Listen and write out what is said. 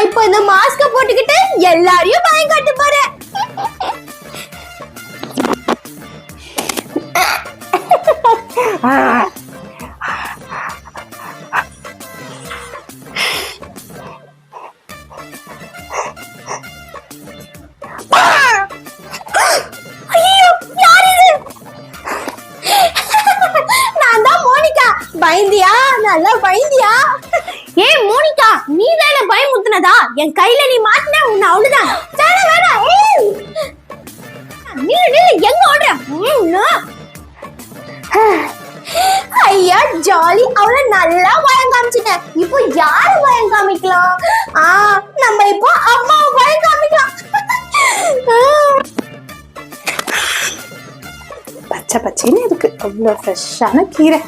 இப்போ இந்த மாஸ்க போட்டுக்கிட்டு எல்லாரையும் பயம் காட்ட போறேன். பயந்தியா? நல்லா பயந்தியா? ஏய் மோனிகா, நீ தான பயமுத்துனதா? என் கையில நீ மாட்டினா உன்னை அவ்வளவுதான். வேணாம். நில்லு எங்க ஓடுற? ஐயா ஜாலி, அவளை நல்லா பயம் காமிச்சிட்டேன். இப்போ யாரு பயம் காமிக்கலாம்? நம்ம இப்போ அம்மாவை பயம் காமிக்கலாம். பச்சை பச்சைன்னு இருக்கு, அவ்வளோ ஃப்ரெஷ்ஷான கீரை.